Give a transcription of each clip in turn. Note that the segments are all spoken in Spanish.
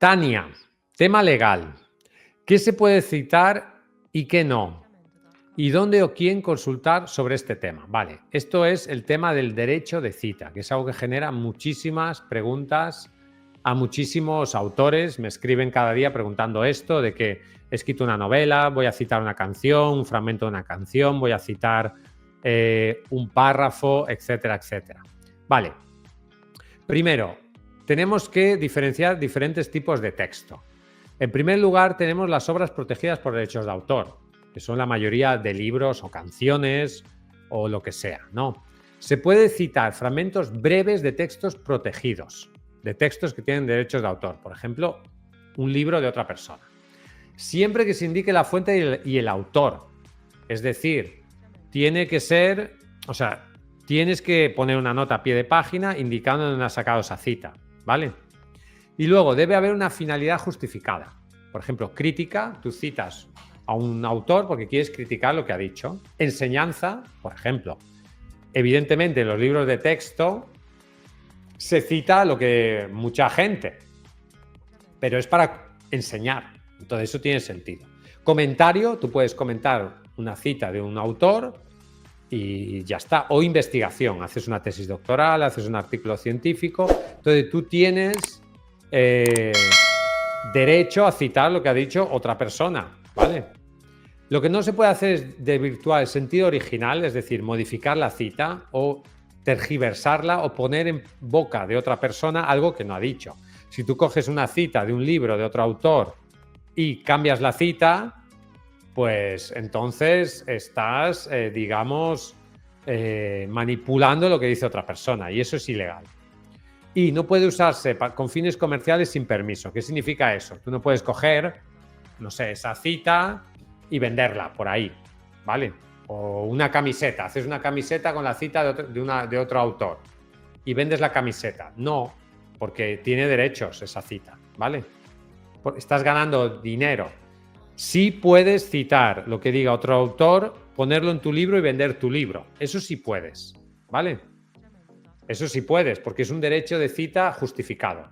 Tania, tema legal. ¿Qué se puede citar y qué no? ¿Y dónde o quién consultar sobre este tema? Vale, esto es el tema del derecho de cita, que es algo que genera muchísimas preguntas a muchísimos autores. Me escriben cada día preguntando esto, de que he escrito una novela, voy a citar una canción, un fragmento de una canción, voy a citar un párrafo, etcétera, etcétera. Vale, primero, tenemos que diferenciar diferentes tipos de texto. En primer lugar, tenemos las obras protegidas por derechos de autor, que son la mayoría de libros o canciones o lo que sea, ¿no? Se puede citar fragmentos breves de textos protegidos, de textos que tienen derechos de autor, por ejemplo, un libro de otra persona. Siempre que se indique la fuente y el autor, es decir, tiene que ser, o sea, tienes que poner una nota a pie de página indicando dónde has sacado esa cita, ¿vale? Y luego debe haber una finalidad justificada. Por ejemplo, crítica, tú citas a un autor porque quieres criticar lo que ha dicho. Enseñanza, por ejemplo. Evidentemente, en los libros de texto se cita lo que mucha gente, pero es para enseñar. Entonces, eso tiene sentido. Comentario, tú puedes comentar una cita de un autor y ya está. O investigación, haces una tesis doctoral, haces un artículo científico. Entonces, tú tienes derecho a citar lo que ha dicho otra persona, ¿vale? Lo que no se puede hacer es desvirtuar el sentido original, es decir, modificar la cita o tergiversarla o poner en boca de otra persona algo que no ha dicho. Si tú coges una cita de un libro de otro autor y cambias la cita, pues entonces estás, digamos, manipulando lo que dice otra persona y eso es ilegal. Y no puede usarse con fines comerciales sin permiso. ¿Qué significa eso? Tú no puedes coger, no sé, esa cita y venderla por ahí, ¿vale? O una camiseta. Haces una camiseta con la cita de otro autor y vendes la camiseta. No, porque tiene derechos esa cita, ¿vale? Estás ganando dinero. Sí puedes citar lo que diga otro autor, ponerlo en tu libro y vender tu libro. Eso sí puedes, ¿vale? Eso sí puedes, porque es un derecho de cita justificado.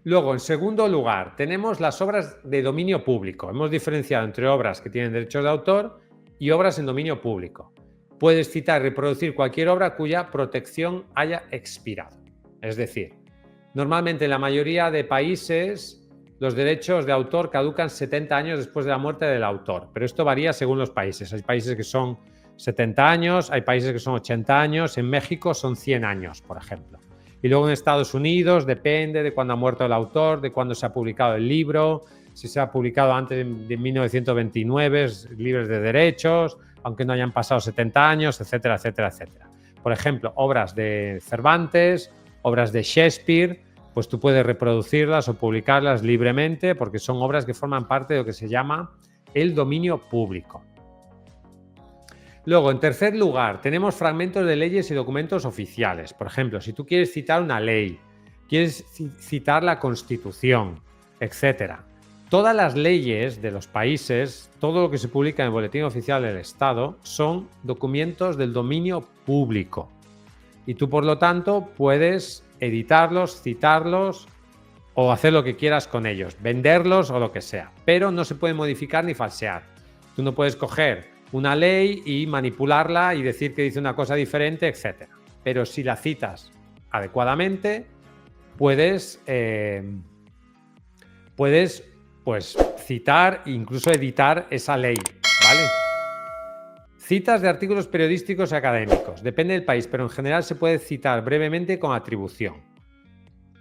Luego, en segundo lugar, tenemos las obras de dominio público. Hemos diferenciado entre obras que tienen derechos de autor y obras en dominio público. Puedes citar y reproducir cualquier obra cuya protección haya expirado. Es decir, normalmente en la mayoría de países los derechos de autor caducan 70 años después de la muerte del autor, pero esto varía según los países. Hay países que son 70 años, hay países que son 80 años, en México son 100 años, por ejemplo. Y luego en Estados Unidos depende de cuándo ha muerto el autor, de cuándo se ha publicado el libro, si se ha publicado antes de 1929, es libre de derechos, aunque no hayan pasado 70 años, etcétera, etcétera, etcétera. Por ejemplo, obras de Cervantes, obras de Shakespeare, pues tú puedes reproducirlas o publicarlas libremente porque son obras que forman parte de lo que se llama el dominio público. Luego, en tercer lugar, tenemos fragmentos de leyes y documentos oficiales. Por ejemplo, si tú quieres citar una ley, quieres citar la Constitución, etc. Todas las leyes de los países, todo lo que se publica en el Boletín Oficial del Estado, son documentos del dominio público. Y tú, por lo tanto, puedes editarlos, citarlos o hacer lo que quieras con ellos, venderlos o lo que sea. Pero no se puede modificar ni falsear. Tú no puedes coger una ley y manipularla y decir que dice una cosa diferente, etc. Pero si la citas adecuadamente, puedes pues, citar e incluso editar esa ley, ¿vale? Citas de artículos periodísticos y académicos. Depende del país, pero en general se puede citar brevemente con atribución.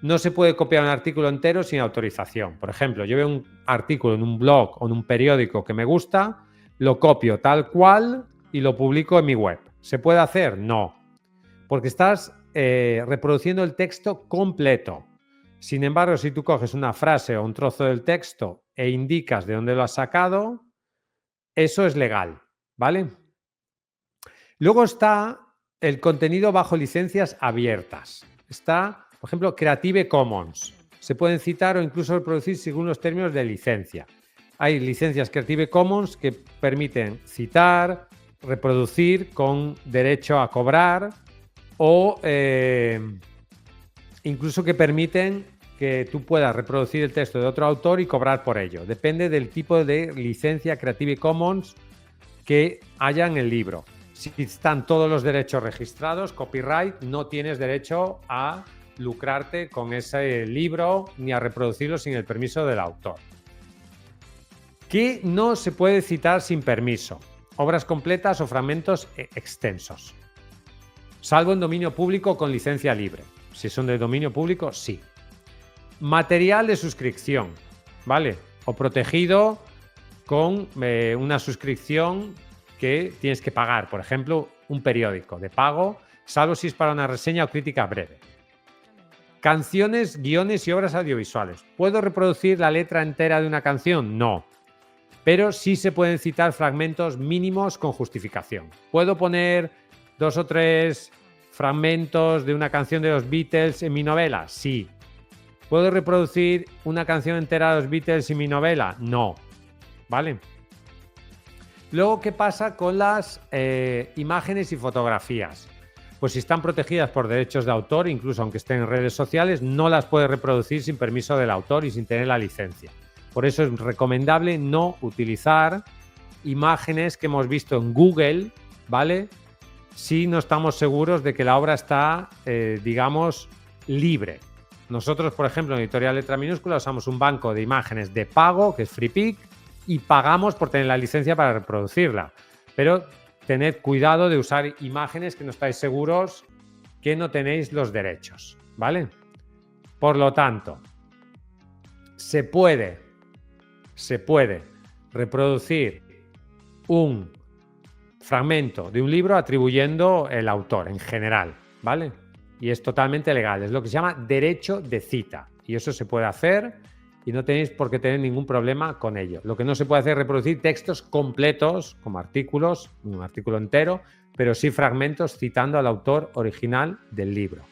No se puede copiar un artículo entero sin autorización. Por ejemplo, yo veo un artículo en un blog o en un periódico que me gusta, lo copio tal cual y lo publico en mi web. ¿Se puede hacer? No, porque estás reproduciendo el texto completo. Sin embargo, si tú coges una frase o un trozo del texto e indicas de dónde lo has sacado, eso es legal, ¿vale? Luego está el contenido bajo licencias abiertas. Está, por ejemplo, Creative Commons. Se pueden citar o incluso reproducir según los términos de licencia. Hay licencias Creative Commons que permiten citar, reproducir con derecho a cobrar o incluso que permiten que tú puedas reproducir el texto de otro autor y cobrar por ello. Depende del tipo de licencia Creative Commons que haya en el libro. Si están todos los derechos registrados, copyright, no tienes derecho a lucrarte con ese libro ni a reproducirlo sin el permiso del autor. ¿Qué no se puede citar sin permiso? Obras completas o fragmentos extensos. Salvo en dominio público con licencia libre. Si son de dominio público, sí. Material de suscripción, ¿vale? O protegido con una suscripción que tienes que pagar. Por ejemplo, un periódico de pago, salvo si es para una reseña o crítica breve. Canciones, guiones y obras audiovisuales. ¿Puedo reproducir la letra entera de una canción? No. Pero sí se pueden citar fragmentos mínimos con justificación. ¿Puedo poner 2 o 3 fragmentos de una canción de los Beatles en mi novela? Sí. ¿Puedo reproducir una canción entera de los Beatles en mi novela? No. ¿Vale? Luego, ¿qué pasa con las imágenes y fotografías? Pues si están protegidas por derechos de autor, incluso aunque estén en redes sociales, no las puedes reproducir sin permiso del autor y sin tener la licencia. Por eso es recomendable no utilizar imágenes que hemos visto en Google, ¿vale? Si no estamos seguros de que la obra está, digamos, libre. Nosotros, por ejemplo, en Editorial Letra Minúscula usamos un banco de imágenes de pago, que es FreePic, y pagamos por tener la licencia para reproducirla. Pero tened cuidado de usar imágenes que no estáis seguros que no tenéis los derechos, ¿vale? Por lo tanto, se puede reproducir un fragmento de un libro atribuyendo el autor en general, ¿vale? Y es totalmente legal, es lo que se llama derecho de cita. Y eso se puede hacer y no tenéis por qué tener ningún problema con ello. Lo que no se puede hacer es reproducir textos completos, como artículos, un artículo entero, pero sí fragmentos citando al autor original del libro.